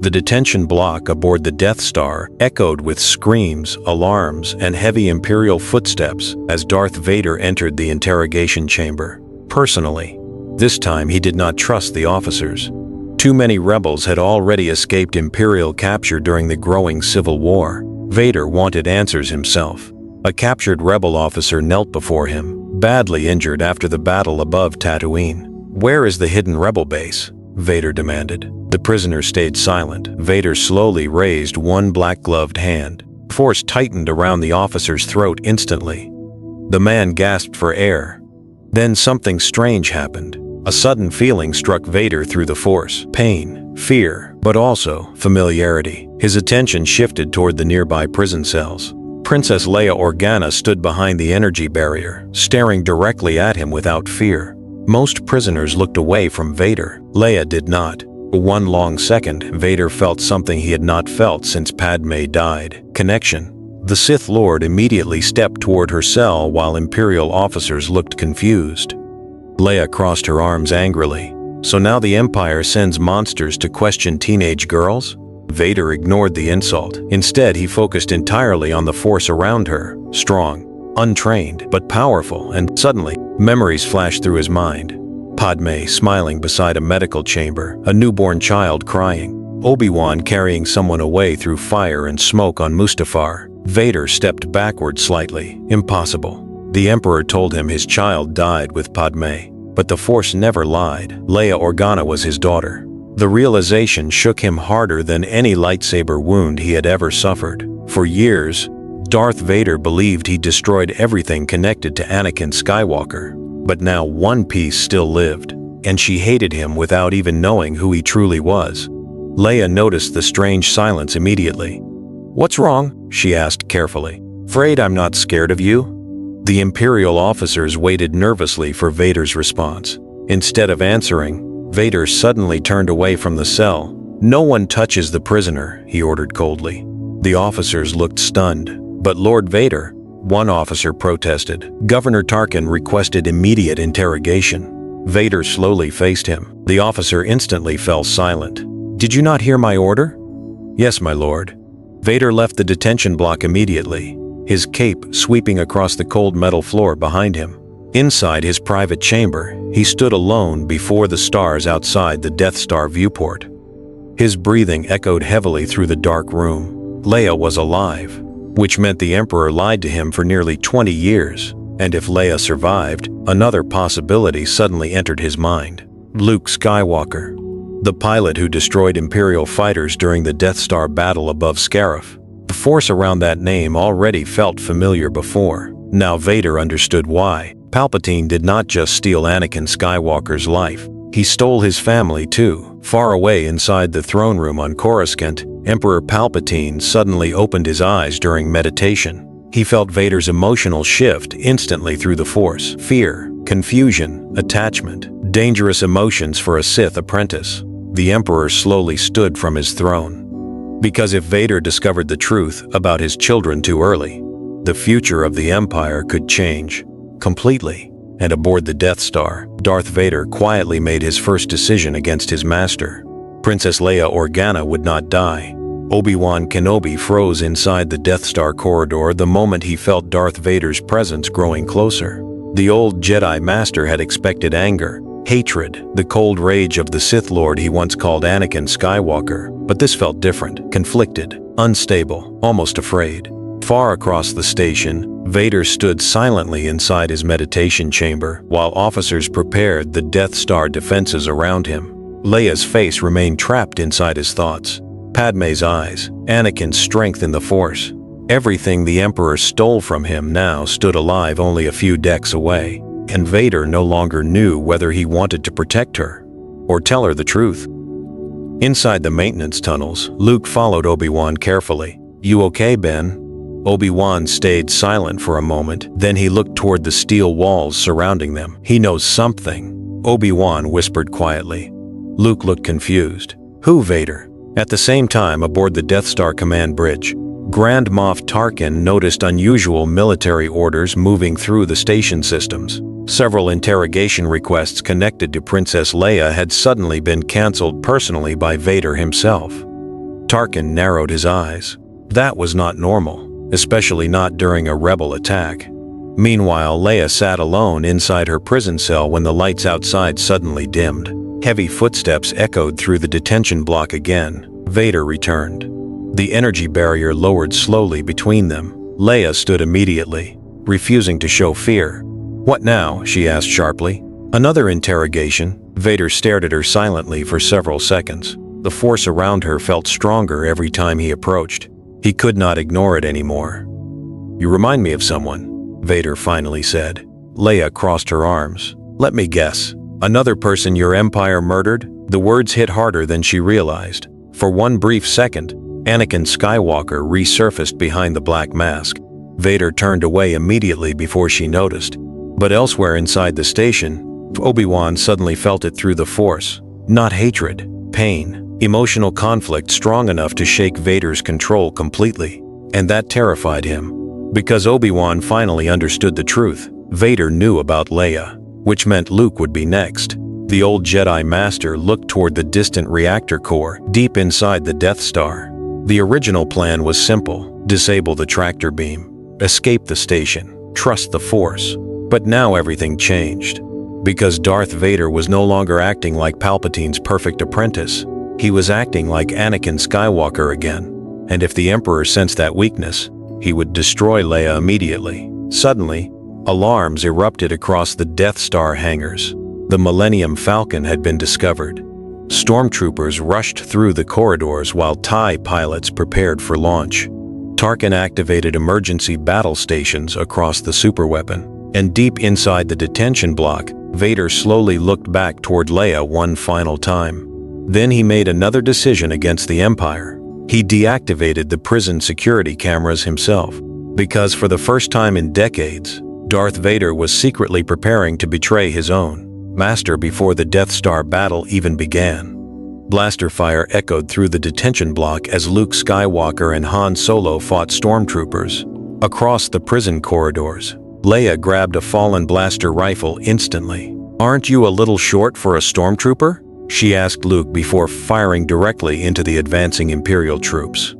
The detention block aboard the Death Star echoed with screams, alarms, and heavy Imperial footsteps as Darth Vader entered the interrogation chamber. Personally, this time he did not trust the officers. Too many rebels had already escaped Imperial capture during the growing Civil War. Vader wanted answers himself. A captured rebel officer knelt before him, badly injured after the battle above Tatooine. "Where is the hidden rebel base?" Vader demanded. The prisoner stayed silent. Vader slowly raised one black-gloved hand. Force tightened around the officer's throat instantly. The man gasped for air. Then something strange happened. A sudden feeling struck Vader through the Force. Pain, fear, but also familiarity. His attention shifted toward the nearby prison cells. Princess Leia Organa stood behind the energy barrier, staring directly at him without fear. Most prisoners looked away from Vader. Leia did not. For one long second, Vader felt something he had not felt since Padme died. Connection. The Sith Lord immediately stepped toward her cell while Imperial officers looked confused. Leia crossed her arms angrily. "So now the Empire sends monsters to question teenage girls?" Vader ignored the insult. Instead, he focused entirely on the Force around her. Strong, untrained, but powerful, and suddenly, memories flashed through his mind. Padme smiling beside a medical chamber, a newborn child crying, Obi-Wan carrying someone away through fire and smoke on Mustafar. Vader stepped backward slightly. Impossible. The Emperor told him his child died with Padme, but the Force never lied. Leia Organa was his daughter. The realization shook him harder than any lightsaber wound he had ever suffered. For years, Darth Vader believed he destroyed everything connected to Anakin Skywalker. But now one piece still lived, and she hated him without even knowing who he truly was. Leia noticed the strange silence immediately. "What's wrong?" she asked carefully. "Afraid I'm not scared of you?" The Imperial officers waited nervously for Vader's response. Instead of answering, Vader suddenly turned away from the cell. "No one touches the prisoner," he ordered coldly. The officers looked stunned. "But Lord Vader," one officer protested. "Governor Tarkin requested immediate interrogation." Vader slowly faced him. The officer instantly fell silent. "Did you not hear my order?" "Yes, my lord." Vader left the detention block immediately, his cape sweeping across the cold metal floor behind him. Inside his private chamber, he stood alone before the stars outside the Death Star viewport. His breathing echoed heavily through the dark room. Leia was alive, which meant the Emperor lied to him for nearly 20 years. And if Leia survived, another possibility suddenly entered his mind. Luke Skywalker, the pilot who destroyed Imperial fighters during the Death Star battle above Scarif. The Force around that name already felt familiar before. Now Vader understood why. Palpatine did not just steal Anakin Skywalker's life. He stole his family too. Far away inside the throne room on Coruscant, Emperor Palpatine suddenly opened his eyes during meditation. He felt Vader's emotional shift instantly through the Force. Fear, confusion, attachment. Dangerous emotions for a Sith apprentice. The Emperor slowly stood from his throne. Because if Vader discovered the truth about his children too early, the future of the Empire could change completely. And aboard the Death Star, Darth Vader quietly made his first decision against his master. Princess Leia Organa would not die. Obi-Wan Kenobi froze inside the Death Star corridor the moment he felt Darth Vader's presence growing closer. The old Jedi Master had expected anger, hatred, the cold rage of the Sith Lord he once called Anakin Skywalker. But this felt different, conflicted, unstable, almost afraid. Far across the station, Vader stood silently inside his meditation chamber while officers prepared the Death Star defenses around him. Leia's face remained trapped inside his thoughts. Padme's eyes, Anakin's strength in the Force. Everything the Emperor stole from him now stood alive only a few decks away, and Vader no longer knew whether he wanted to protect her or tell her the truth. Inside the maintenance tunnels, Luke followed Obi-Wan carefully. "You okay, Ben?" Obi-Wan stayed silent for a moment, then he looked toward the steel walls surrounding them. "He knows something," Obi-Wan whispered quietly. Luke looked confused. "Who, Vader?" At the same time, aboard the Death Star command bridge, Grand Moff Tarkin noticed unusual military orders moving through the station systems. Several interrogation requests connected to Princess Leia had suddenly been cancelled personally by Vader himself. Tarkin narrowed his eyes. That was not normal, especially not during a rebel attack. Meanwhile, Leia sat alone inside her prison cell when the lights outside suddenly dimmed. Heavy footsteps echoed through the detention block again. Vader returned. The energy barrier lowered slowly between them. Leia stood immediately, refusing to show fear. "What now?" she asked sharply. "Another interrogation?" Vader stared at her silently for several seconds. The force around her felt stronger every time he approached. He could not ignore it anymore. "You remind me of someone," Vader finally said. Leia crossed her arms. "Let me guess. Another person your empire murdered?" The words hit harder than she realized. For one brief second, Anakin Skywalker resurfaced behind the black mask. Vader turned away immediately before she noticed. But elsewhere inside the station, Obi-Wan suddenly felt it through the Force. Not hatred, pain, emotional conflict strong enough to shake Vader's control completely. And that terrified him. Because Obi-Wan finally understood the truth. Vader knew about Leia, which meant Luke would be next. The old Jedi Master looked toward the distant reactor core, deep inside the Death Star. The original plan was simple: disable the tractor beam, escape the station, trust the Force. But now everything changed. Because Darth Vader was no longer acting like Palpatine's perfect apprentice. He was acting like Anakin Skywalker again. And if the Emperor sensed that weakness, he would destroy Leia immediately. Suddenly, alarms erupted across the Death Star hangars. The Millennium Falcon had been discovered. Stormtroopers rushed through the corridors while TIE pilots prepared for launch. Tarkin activated emergency battle stations across the superweapon. And deep inside the detention block, Vader slowly looked back toward Leia one final time. Then he made another decision against the Empire. He deactivated the prison security cameras himself. Because for the first time in decades, Darth Vader was secretly preparing to betray his own master before the Death Star battle even began. Blaster fire echoed through the detention block as Luke Skywalker and Han Solo fought stormtroopers. Across the prison corridors, Leia grabbed a fallen blaster rifle instantly. "Aren't you a little short for a stormtrooper?" she asked Luke before firing directly into the advancing Imperial troops.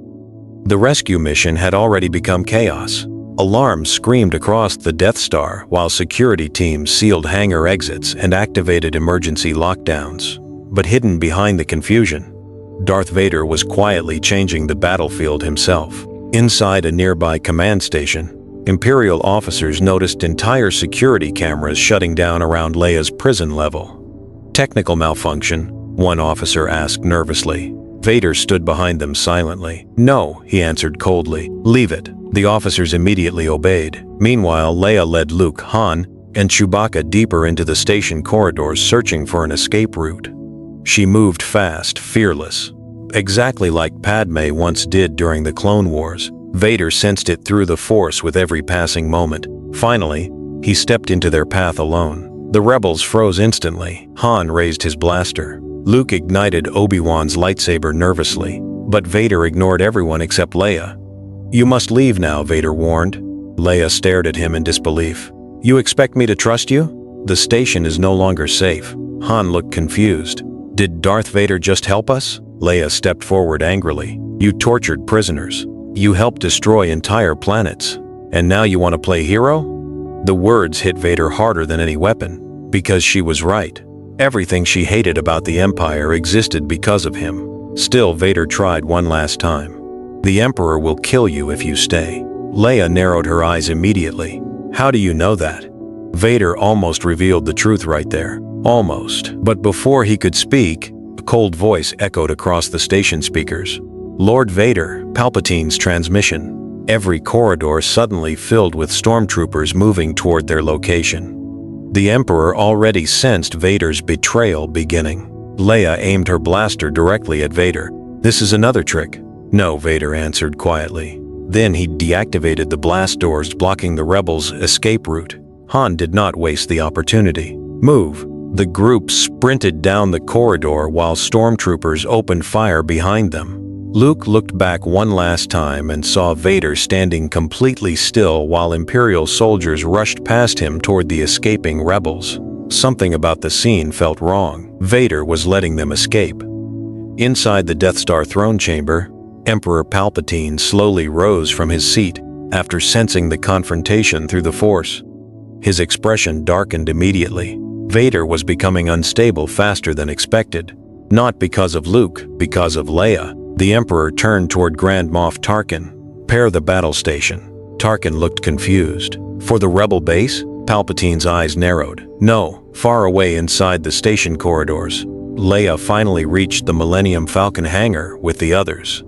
The rescue mission had already become chaos. Alarms screamed across the Death Star while security teams sealed hangar exits and activated emergency lockdowns. But hidden behind the confusion, Darth Vader was quietly changing the battlefield himself. Inside a nearby command station, Imperial officers noticed entire security cameras shutting down around Leia's prison level. "Technical malfunction?" one officer asked nervously. Vader stood behind them silently. "No," he answered coldly. "Leave it." The officers immediately obeyed. Meanwhile, Leia led Luke, Han, and Chewbacca deeper into the station corridors searching for an escape route. She moved fast, fearless, exactly like Padme once did during the Clone Wars. Vader sensed it through the Force with every passing moment. Finally, he stepped into their path alone. The rebels froze instantly. Han raised his blaster. Luke ignited Obi-Wan's lightsaber nervously, but Vader ignored everyone except Leia. "You must leave now," Vader warned. Leia stared at him in disbelief. "You expect me to trust you? The station is no longer safe." Han looked confused. "Did Darth Vader just help us?" Leia stepped forward angrily. "You tortured prisoners. You helped destroy entire planets. And now you want to play hero?" The words hit Vader harder than any weapon. Because she was right. Everything she hated about the Empire existed because of him. Still, Vader tried one last time. "The Emperor will kill you if you stay." Leia narrowed her eyes immediately. "How do you know that?" Vader almost revealed the truth right there. Almost. But before he could speak, a cold voice echoed across the station speakers. "Lord Vader, Palpatine's transmission." Every corridor suddenly filled with stormtroopers moving toward their location. The Emperor already sensed Vader's betrayal beginning. Leia aimed her blaster directly at Vader. "This is another trick." "No," Vader answered quietly. Then he deactivated the blast doors blocking the rebels' escape route. Han did not waste the opportunity. "Move." The group sprinted down the corridor while stormtroopers opened fire behind them. Luke looked back one last time and saw Vader standing completely still while Imperial soldiers rushed past him toward the escaping rebels. Something about the scene felt wrong. Vader was letting them escape. Inside the Death Star throne chamber, Emperor Palpatine slowly rose from his seat after sensing the confrontation through the Force. His expression darkened immediately. Vader was becoming unstable faster than expected. Not because of Luke, because of Leia. The Emperor turned toward Grand Moff Tarkin. "Pair the battle station." Tarkin looked confused. "For the rebel base?" Palpatine's eyes narrowed. "No, far away inside the station corridors." Leia finally reached the Millennium Falcon hangar with the others.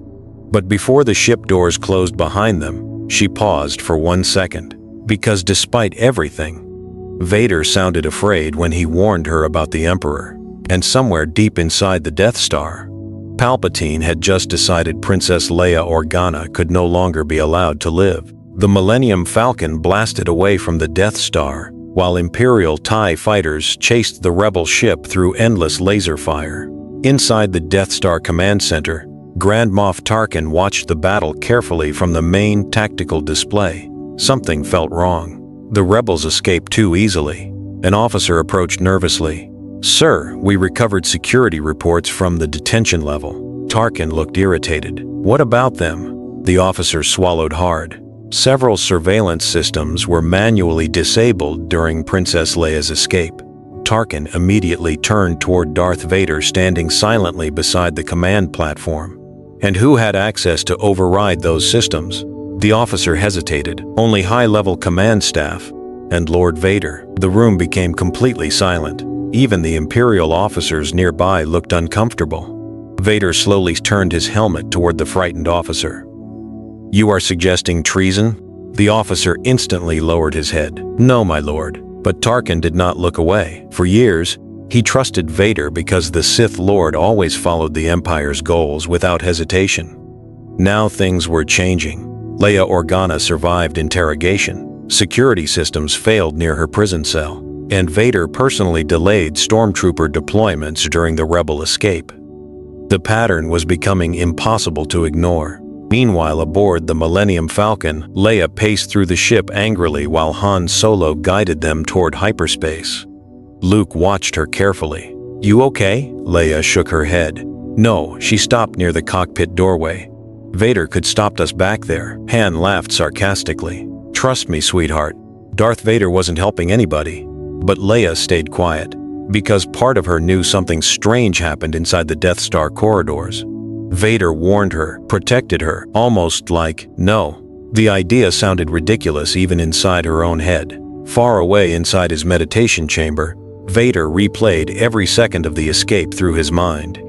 But before the ship doors closed behind them, she paused for 1 second. Because despite everything, Vader sounded afraid when he warned her about the Emperor. And somewhere deep inside the Death Star, Palpatine had just decided Princess Leia Organa could no longer be allowed to live. The Millennium Falcon blasted away from the Death Star, while Imperial TIE fighters chased the rebel ship through endless laser fire. Inside the Death Star command center, Grand Moff Tarkin watched the battle carefully from the main tactical display. Something felt wrong. The rebels escaped too easily. An officer approached nervously. "Sir, we recovered security reports from the detention level." Tarkin looked irritated. "What about them?" The officer swallowed hard. Several surveillance systems were manually disabled during Princess Leia's escape. Tarkin immediately turned toward Darth Vader standing silently beside the command platform. "And who had access to override those systems?" The officer hesitated. "Only high-level command staff and Lord Vader." The room became completely silent. Even the Imperial officers nearby looked uncomfortable. Vader slowly turned his helmet toward the frightened officer. "You are suggesting treason?" The officer instantly lowered his head. "No, my lord." But Tarkin did not look away. For years, he trusted Vader because the Sith Lord always followed the Empire's goals without hesitation. Now things were changing. Leia Organa survived interrogation. Security systems failed near her prison cell. And Vader personally delayed stormtrooper deployments during the rebel escape. The pattern was becoming impossible to ignore. Meanwhile, aboard the Millennium Falcon, Leia paced through the ship angrily while Han Solo guided them toward hyperspace. Luke watched her carefully. "You okay?" Leia shook her head. "No," she stopped near the cockpit doorway. "Vader could stop us back there." Han laughed sarcastically. "Trust me, sweetheart. Darth Vader wasn't helping anybody." But Leia stayed quiet, because part of her knew something strange happened inside the Death Star corridors. Vader warned her, protected her, almost like, no. The idea sounded ridiculous even inside her own head. Far away inside his meditation chamber, Vader replayed every second of the escape through his mind.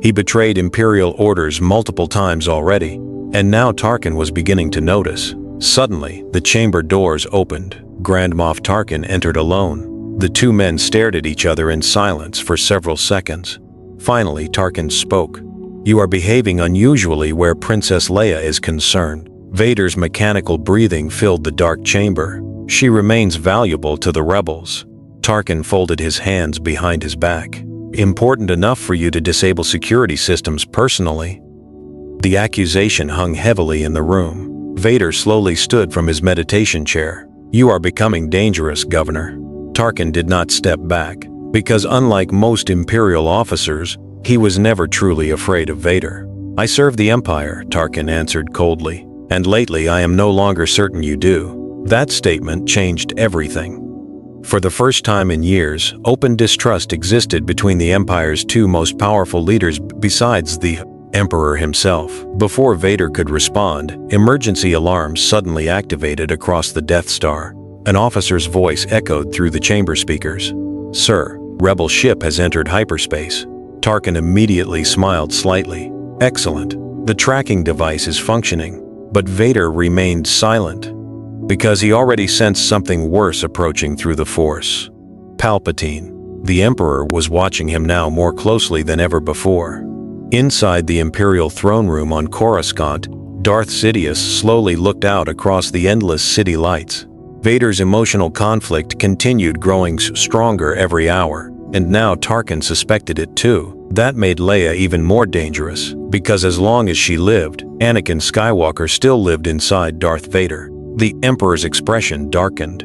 He betrayed Imperial orders multiple times already, and now Tarkin was beginning to notice. Suddenly, the chamber doors opened. Grand Moff Tarkin entered alone. The two men stared at each other in silence for several seconds. Finally, Tarkin spoke. "You are behaving unusually where Princess Leia is concerned." Vader's mechanical breathing filled the dark chamber. "She remains valuable to the rebels." Tarkin folded his hands behind his back. "Important enough for you to disable security systems personally?" The accusation hung heavily in the room. Vader slowly stood from his meditation chair. "You are becoming dangerous, Governor." Tarkin did not step back, because unlike most Imperial officers, he was never truly afraid of Vader. "I serve the Empire," Tarkin answered coldly, "and lately I am no longer certain you do." That statement changed everything. For the first time in years, open distrust existed between the Empire's two most powerful leaders besides the Emperor himself. Before Vader could respond, emergency alarms suddenly activated across the Death Star. An officer's voice echoed through the chamber speakers. "Sir, rebel ship has entered hyperspace." Tarkin immediately smiled slightly. "Excellent. The tracking device is functioning." But Vader remained silent, because he already sensed something worse approaching through the Force. Palpatine. The Emperor was watching him now more closely than ever before. Inside the Imperial throne room on Coruscant, Darth Sidious slowly looked out across the endless city lights. Vader's emotional conflict continued growing stronger every hour, and now Tarkin suspected it too. That made Leia even more dangerous, because as long as she lived, Anakin Skywalker still lived inside Darth Vader. The Emperor's expression darkened,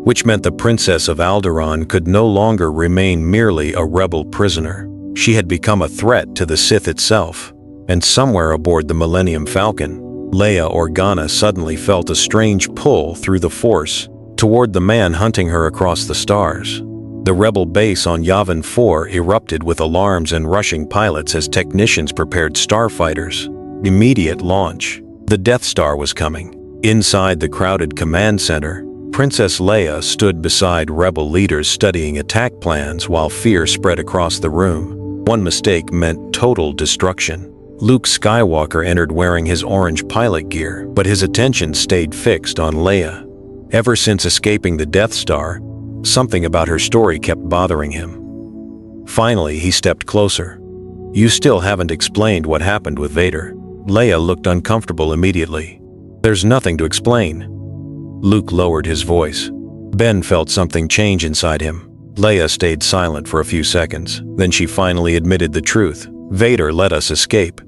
which meant the Princess of Alderaan could no longer remain merely a rebel prisoner. She had become a threat to the Sith itself. And somewhere aboard the Millennium Falcon, Leia Organa suddenly felt a strange pull through the Force toward the man hunting her across the stars. The rebel base on Yavin 4 erupted with alarms and rushing pilots as technicians prepared starfighters. Immediate launch. The Death Star was coming. Inside the crowded command center, Princess Leia stood beside rebel leaders studying attack plans while fear spread across the room. One mistake meant total destruction. Luke Skywalker entered wearing his orange pilot gear, but his attention stayed fixed on Leia. Ever since escaping the Death Star, something about her story kept bothering him. Finally, he stepped closer. "You still haven't explained what happened with Vader." Leia looked uncomfortable immediately. "There's nothing to explain." Luke lowered his voice. Ben felt something change inside him. Leia stayed silent for a few seconds. Then she finally admitted the truth. "Vader let us escape."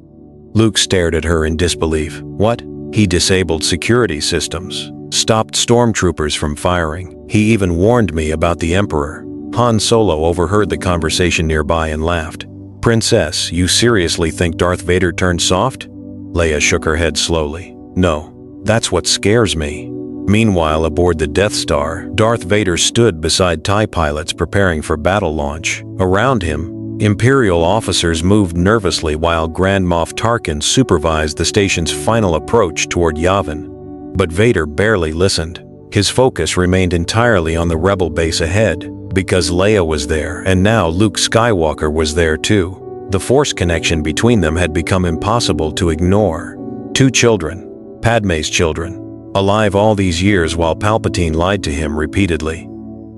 Luke stared at her in disbelief. "What?" "He disabled security systems, stopped stormtroopers from firing. He even warned me about the Emperor." Han Solo overheard the conversation nearby and laughed. "Princess, you seriously think Darth Vader turned soft?" Leia shook her head slowly. "No, that's what scares me." Meanwhile, aboard the Death Star, Darth Vader stood beside TIE pilots preparing for battle launch. Around him, Imperial officers moved nervously while Grand Moff Tarkin supervised the station's final approach toward Yavin. But Vader barely listened. His focus remained entirely on the rebel base ahead, because Leia was there and now Luke Skywalker was there too. The Force connection between them had become impossible to ignore. Two children, Padme's children, alive all these years while Palpatine lied to him repeatedly.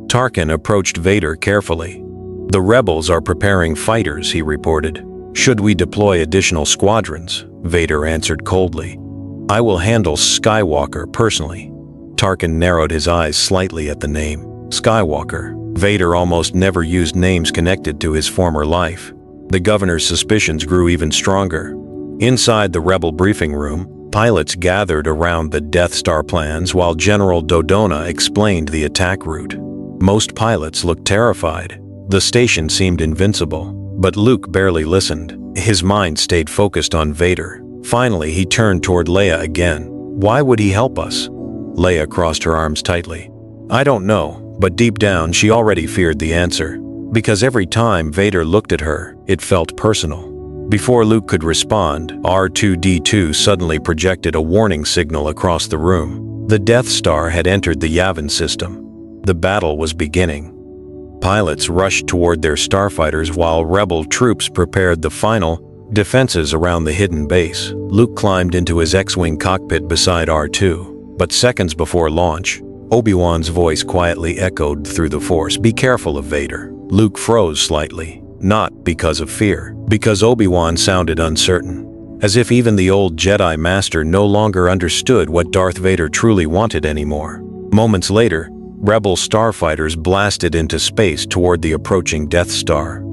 Tarkin approached Vader carefully. "The rebels are preparing fighters," he reported. "Should we deploy additional squadrons?" Vader answered coldly. "I will handle Skywalker personally." Tarkin narrowed his eyes slightly at the name, Skywalker. Vader almost never used names connected to his former life. The governor's suspicions grew even stronger. Inside the rebel briefing room, pilots gathered around the Death Star plans while General Dodonna explained the attack route. Most pilots looked terrified. The station seemed invincible, but Luke barely listened. His mind stayed focused on Vader. Finally, he turned toward Leia again. "Why would he help us?" Leia crossed her arms tightly. "I don't know, but deep down she already feared the answer. Because every time Vader looked at her, it felt personal." Before Luke could respond, R2-D2 suddenly projected a warning signal across the room. The Death Star had entered the Yavin system. The battle was beginning. Pilots rushed toward their starfighters while rebel troops prepared the final defenses around the hidden base. Luke climbed into his X-Wing cockpit beside R2. But seconds before launch, Obi-Wan's voice quietly echoed through the Force, "Be careful of Vader." Luke froze slightly, not because of fear, because Obi-Wan sounded uncertain. As if even the old Jedi Master no longer understood what Darth Vader truly wanted anymore. Moments later, rebel starfighters blasted into space toward the approaching Death Star.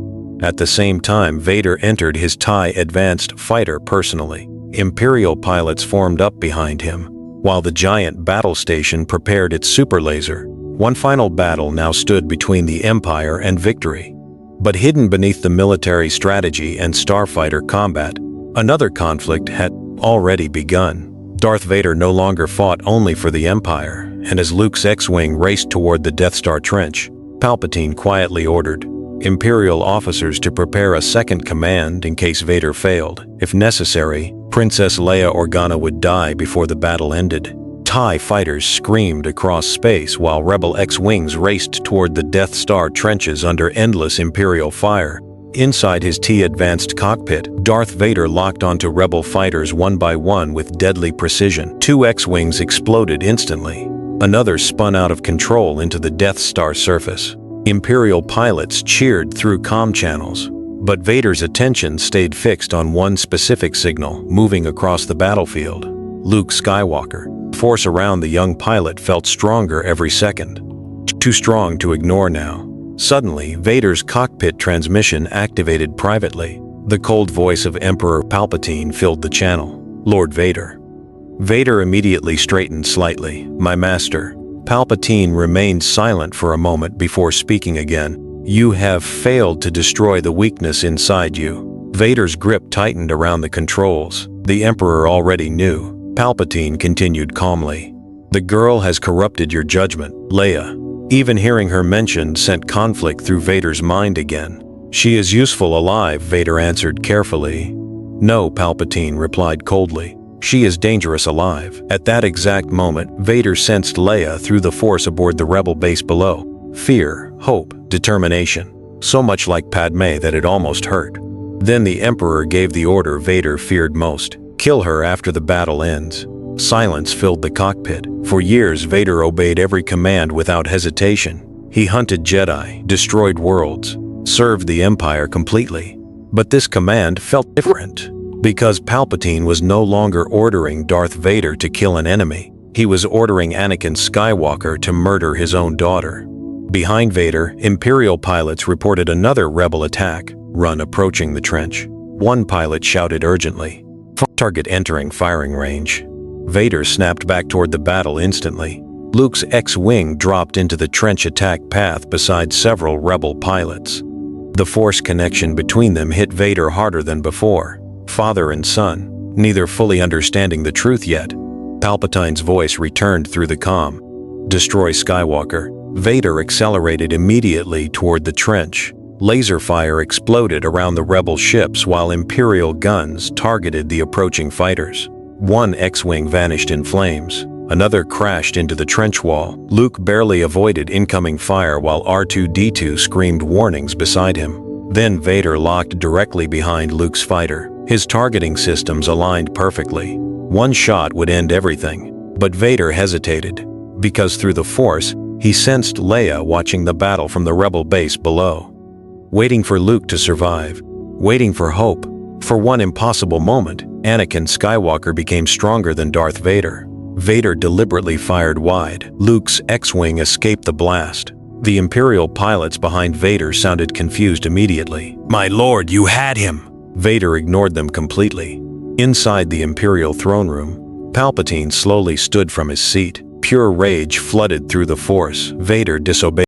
At the same time, Vader entered his TIE advanced fighter personally. Imperial pilots formed up behind him, while the giant battle station prepared its super laser. One final battle now stood between the Empire and victory. But hidden beneath the military strategy and starfighter combat, another conflict had already begun. Darth Vader no longer fought only for the Empire, and as Luke's X-Wing raced toward the Death Star trench, Palpatine quietly ordered Imperial officers to prepare a second command in case Vader failed. If necessary, Princess Leia Organa would die before the battle ended. TIE fighters screamed across space while Rebel X-Wings raced toward the Death Star trenches under endless Imperial fire. Inside his T-advanced cockpit, Darth Vader locked onto Rebel fighters one by one with deadly precision. 2 X-Wings exploded instantly. Another spun out of control into the Death Star surface. Imperial pilots cheered through comm channels, but Vader's attention stayed fixed on one specific signal moving across the battlefield. Luke Skywalker. The force around the young pilot felt stronger every second. Too strong to ignore now. Suddenly, Vader's cockpit transmission activated privately. The cold voice of Emperor Palpatine filled the channel. "Lord Vader." Vader immediately straightened slightly. "My master." Palpatine remained silent for a moment before speaking again. "You have failed to destroy the weakness inside you." Vader's grip tightened around the controls. The Emperor already knew. Palpatine continued calmly. The girl has corrupted your judgment, Leia. Even hearing her mentioned sent conflict through Vader's mind again. She is useful alive, Vader answered carefully. No, Palpatine replied coldly. She is dangerous alive. At that exact moment, Vader sensed Leia through the Force aboard the rebel base below. Fear, hope, determination. So much like Padme that it almost hurt. Then the Emperor gave the order Vader feared most. Kill her after the battle ends. Silence filled the cockpit. For years, Vader obeyed every command without hesitation. He hunted Jedi, destroyed worlds, served the Empire completely. But this command felt different. Because Palpatine was no longer ordering Darth Vader to kill an enemy. He was ordering Anakin Skywalker to murder his own daughter. Behind Vader, Imperial pilots reported another rebel attack run approaching the trench. One pilot shouted urgently, "Target entering firing range." Vader snapped back toward the battle instantly. Luke's X-Wing dropped into the trench attack path beside several rebel pilots. The Force connection between them hit Vader harder than before. Father and son, neither fully understanding the truth yet. Palpatine's voice returned through the comm. Destroy Skywalker. Vader accelerated immediately toward the trench. Laser fire exploded around the rebel ships while Imperial guns targeted the approaching fighters. One X-Wing vanished in flames. Another crashed into the trench wall. Luke barely avoided incoming fire while R2-D2 screamed warnings beside him. Then Vader locked directly behind Luke's fighter. His targeting systems aligned perfectly. One shot would end everything. But Vader hesitated. Because through the Force, he sensed Leia watching the battle from the rebel base below. Waiting for Luke to survive. Waiting for hope. For one impossible moment, Anakin Skywalker became stronger than Darth Vader. Vader deliberately fired wide. Luke's X-Wing escaped the blast. The Imperial pilots behind Vader sounded confused immediately. "My lord, you had him!" Vader ignored them completely. Inside the Imperial throne room, Palpatine slowly stood from his seat. Pure rage flooded through the Force. Vader disobeyed.